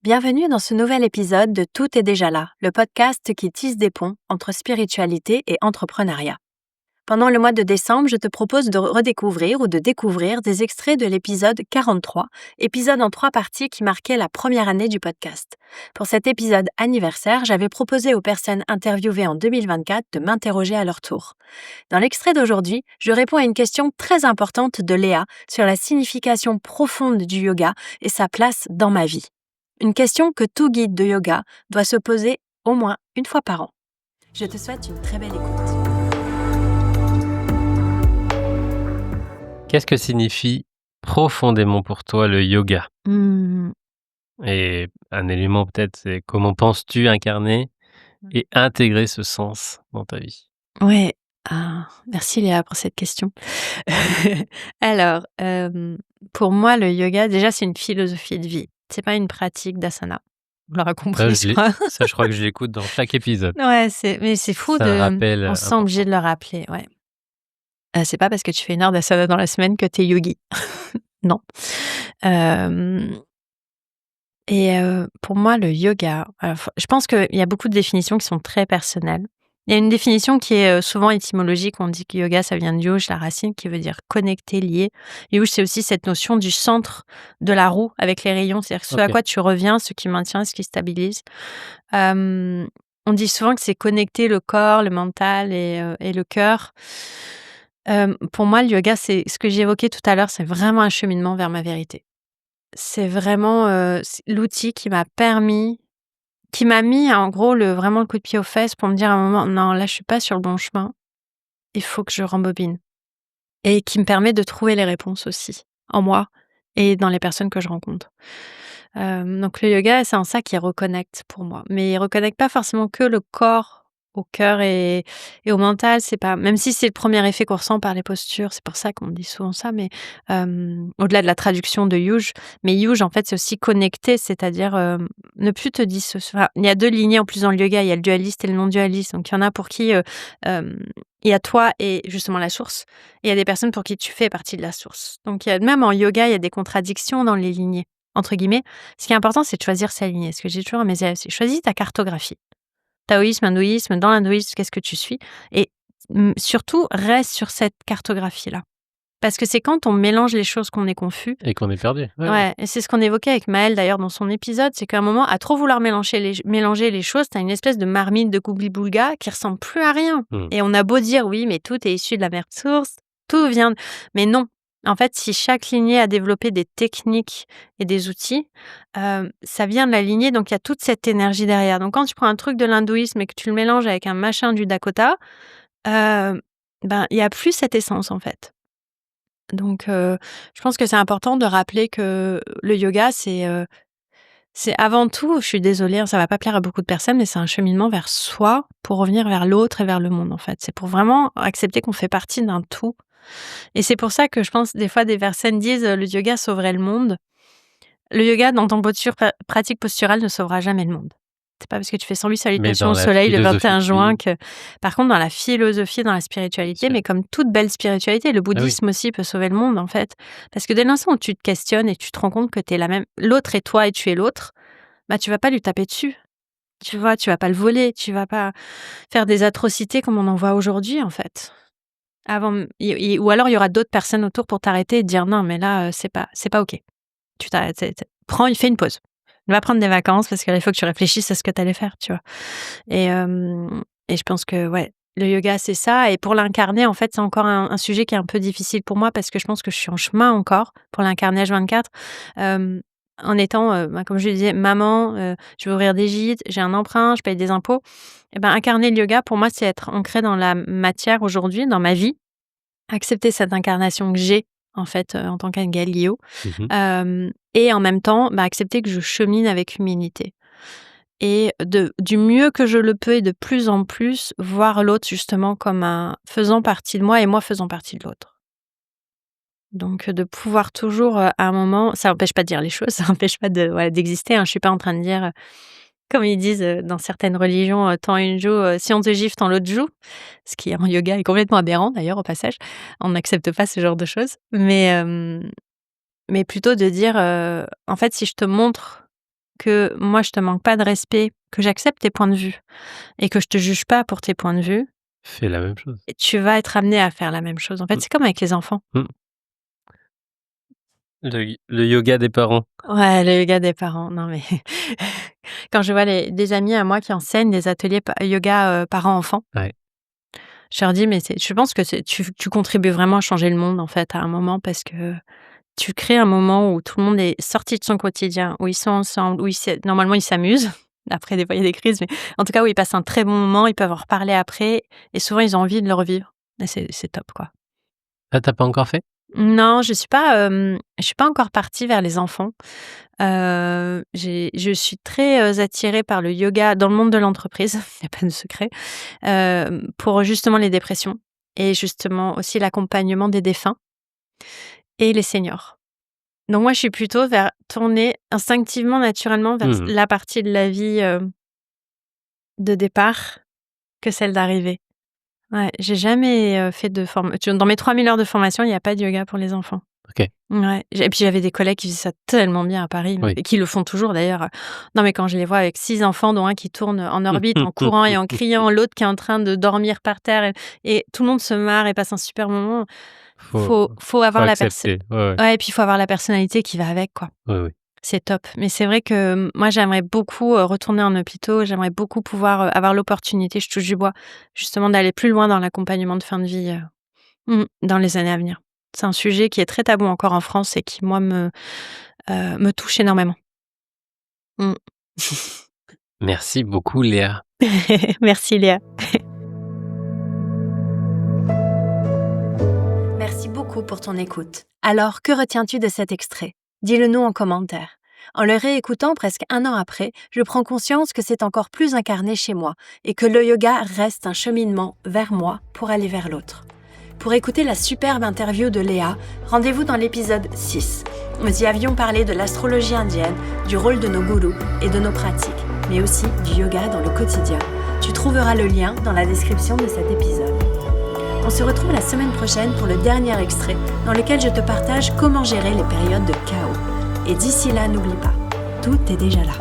Bienvenue dans ce nouvel épisode de Tout est déjà là, le podcast qui tisse des ponts entre spiritualité et entrepreneuriat. Pendant le mois de décembre, je te propose de redécouvrir ou de découvrir des extraits de l'épisode 43, épisode en 3 parties qui marquait la première année du podcast. Pour cet épisode anniversaire, j'avais proposé aux personnes interviewées en 2024 de m'interroger à leur tour. Dans l'extrait d'aujourd'hui, je réponds à une question très importante de Léa sur la signification profonde du yoga et sa place dans ma vie. Une question que tout guide de yoga doit se poser au moins une fois par an. Je te souhaite une très belle écoute. Qu'est-ce que signifie profondément pour toi le yoga? Et un élément peut-être, c'est comment penses-tu incarner et intégrer ce sens dans ta vie? Ouais, merci Léa pour cette question. Alors, pour moi, le yoga, déjà, c'est une philosophie de vie. C'est pas une pratique d'asana. On l'aura compris, je crois. Ça, je crois que je l'écoute dans chaque épisode. Ouais, mais c'est fou C'est un rappel, on se sent obligé de le rappeler, ouais. C'est pas parce que tu fais 1 heure d'asana dans la semaine que tu es yogi. Non. Hem pour moi, le yoga, alors je pense qu'il y a beaucoup de définitions qui sont très personnelles. Il y a une définition qui est, souvent étymologique. On dit que yoga, ça vient de yuj, la racine qui veut dire connecter, lié. Yuj, c'est aussi cette notion du centre de la roue avec les rayons, c'est-à-dire ce à quoi tu reviens, ce qui maintient, ce qui stabilise. On dit souvent que c'est connecter le corps, le mental et le cœur. Pour moi, le yoga, c'est ce que j'évoquais tout à l'heure, c'est vraiment un cheminement vers ma vérité. C'est vraiment, l'outil qui m'a mis en gros vraiment le coup de pied aux fesses pour me dire à un moment: «Non, là, je suis pas sur le bon chemin, il faut que je rembobine» et qui me permet de trouver les réponses aussi, en moi et dans les personnes que je rencontre. Donc le yoga, c'est en ça qu'il reconnecte pour moi, mais il reconnecte pas forcément que le corps au cœur et au mental, c'est pas même si c'est le premier effet qu'on ressent par les postures, c'est pour ça qu'on dit souvent ça, mais au-delà de la traduction de yuj, mais yuj, en fait, c'est aussi connecter, c'est-à-dire, ne plus te dissocier. Enfin, il y a 2 lignées en plus dans le yoga, il y a le dualiste et le non dualiste, donc il y en a pour qui, il y a toi et justement la source, et il y a des personnes pour qui tu fais partie de la source. Donc il y a même en yoga, il y a des contradictions dans les lignées, entre guillemets. Ce qui est important, c'est de choisir sa lignée. Ce que j'ai toujours à mes élèves, c'est choisis ta cartographie. Taoïsme, hindouisme, dans l'hindouisme, qu'est-ce que tu suis? Et surtout, reste sur cette cartographie-là. Parce que c'est quand on mélange les choses qu'on est confus. Et qu'on est perdu. Ouais, et c'est ce qu'on évoquait avec Maëlle d'ailleurs dans son épisode, c'est qu'à un moment, à trop vouloir mélanger les choses, tu as une espèce de marmite de goubli-boulga qui ressemble plus à rien. Et on a beau dire: «Oui, mais tout est issu de la même source, tout vient de» mais non. En fait, si chaque lignée a développé des techniques et des outils, ça vient de la lignée, donc il y a toute cette énergie derrière. Donc quand tu prends un truc de l'hindouisme et que tu le mélanges avec un machin du Dakota, ben, il y a plus cette essence, en fait. Donc je pense que c'est important de rappeler que le yoga, c'est avant tout, je suis désolée, hein, ça va pas plaire à beaucoup de personnes, mais c'est un cheminement vers soi pour revenir vers l'autre et vers le monde, en fait. C'est pour vraiment accepter qu'on fait partie d'un tout. Et c'est pour ça que je pense des fois des personnes disent: «Le yoga sauverait le monde». Le yoga dans ton pratique posturale ne sauvera jamais le monde. C'est pas parce que tu fais 108 Mais salutations dans au la soleil le philosophie 21 de juin vie, que par contre dans la philosophie, dans la spiritualité, sûr. mais comme toute belle spiritualité, le Ah oui. bouddhisme aussi peut sauver le monde en fait. Parce que dès l'instant où tu te questionnes et tu te rends compte que tu es la même l'autre est toi et tu es l'autre, bah, tu vas pas lui taper dessus. Tu vois? Tu vas pas le voler, tu vas pas faire des atrocités comme on en voit aujourd'hui en fait. Avant ou alors il y aura d'autres personnes autour pour t'arrêter et te dire: «Non mais là, c'est pas OK. Tu t'arrêtes, fais une pause. Va prendre des vacances parce que là, il faut que tu réfléchisses à ce que tu allais faire», tu vois? Et je pense que, ouais, le yoga, c'est ça, et pour l'incarner, en fait, c'est encore un sujet qui est un peu difficile pour moi parce que je pense que je suis en chemin encore pour l'incarner H24. En étant, bah, comme je le disais, maman, je veux ouvrir des gîtes, j'ai un emprunt, je paye des impôts, et ben, incarner le yoga, pour moi, c'est être ancré dans la matière aujourd'hui, dans ma vie, accepter cette incarnation que j'ai, en fait, en tant qu'Anne-Galileo. Mmh. Et en même temps, bah, accepter que je chemine avec humilité et du mieux que je le peux et de plus en plus, voir l'autre justement comme un faisant partie de moi et moi faisant partie de l'autre. Donc de pouvoir toujours, à un moment ça n'empêche pas de dire les choses, ça n'empêche pas de voilà, d'exister, hein. Je suis pas en train de dire, comme ils disent, dans certaines religions, «Tends une joue, si on te gifle, tends l'autre joue», ce qui en yoga est complètement aberrant d'ailleurs au passage. On n'accepte pas ce genre de choses, mais plutôt de dire, en fait, si je te montre que moi je te manque pas de respect, que j'accepte tes points de vue et que je te juge pas pour tes points de vue, Fais la même chose. tu vas être amené à faire la même chose. En fait, Mmh. c'est comme avec les enfants. Mmh. Le yoga des parents. Ouais, le yoga des parents. Non mais quand je vois des amis à moi qui enseignent des ateliers yoga, parents-enfants, Ouais. je leur dis: «Mais je pense que tu contribues vraiment à changer le monde, en fait, à un moment, parce que tu crées un moment où tout le monde est sorti de son quotidien, où ils sont ensemble, où normalement ils s'amusent». Après des fois il y a des crises, mais en tout cas où ils passent un très bon moment, ils peuvent en reparler après et souvent ils ont envie de le revivre et c'est top, quoi. Ah, tu pas encore fait? Non, je suis pas encore partie vers les enfants. Je suis très, attirée par le yoga dans le monde de l'entreprise, il y a pas de secret, pour justement les dépressions et justement aussi l'accompagnement des défunts et les seniors. Donc moi, je suis plutôt vers tourner instinctivement, naturellement vers Mmh. la partie de la vie, de départ que celle d'arrivée. Ouais, j'ai jamais, fait de dans mes 3000 heures de formation, il y a pas de yoga pour les enfants. OK. Ouais, et puis j'avais des collègues qui faisaient ça tellement bien à Paris, Oui. et qui le font toujours d'ailleurs. Non, mais quand je les vois avec 6 enfants, dont un qui tourne en orbite en courant et en criant, l'autre qui est en train de dormir par terre et tout le monde se marre et passe un super moment. Faut Faut faut avoir accepter. Ouais, ouais. ouais, et puis il faut avoir la personnalité qui va avec, quoi. Oui, oui. C'est top. Mais c'est vrai que, moi j'aimerais beaucoup, retourner en hôpitaux. J'aimerais beaucoup pouvoir, avoir l'opportunité, je touche du bois, justement d'aller plus loin dans l'accompagnement de fin de vie, dans les années à venir. C'est un sujet qui est très tabou encore en France et qui, moi, me touche énormément. Mmh. Merci beaucoup Léa. Merci Léa. Merci beaucoup pour ton écoute. Alors, que retiens-tu de cet extrait? Dis-le nous en commentaire. En le réécoutant presque 1 an après, je prends conscience que c'est encore plus incarné chez moi et que le yoga reste un cheminement vers moi pour aller vers l'autre. Pour écouter la superbe interview de Léa, rendez-vous dans l'épisode 6. Nous y avions parlé de l'astrologie indienne, du rôle de nos gourous et de nos pratiques, mais aussi du yoga dans le quotidien. Tu trouveras le lien dans la description de cet épisode. On se retrouve la semaine prochaine pour le dernier extrait dans lequel je te partage comment gérer les périodes de chaos. Et d'ici là, n'oublie pas, tout est déjà là.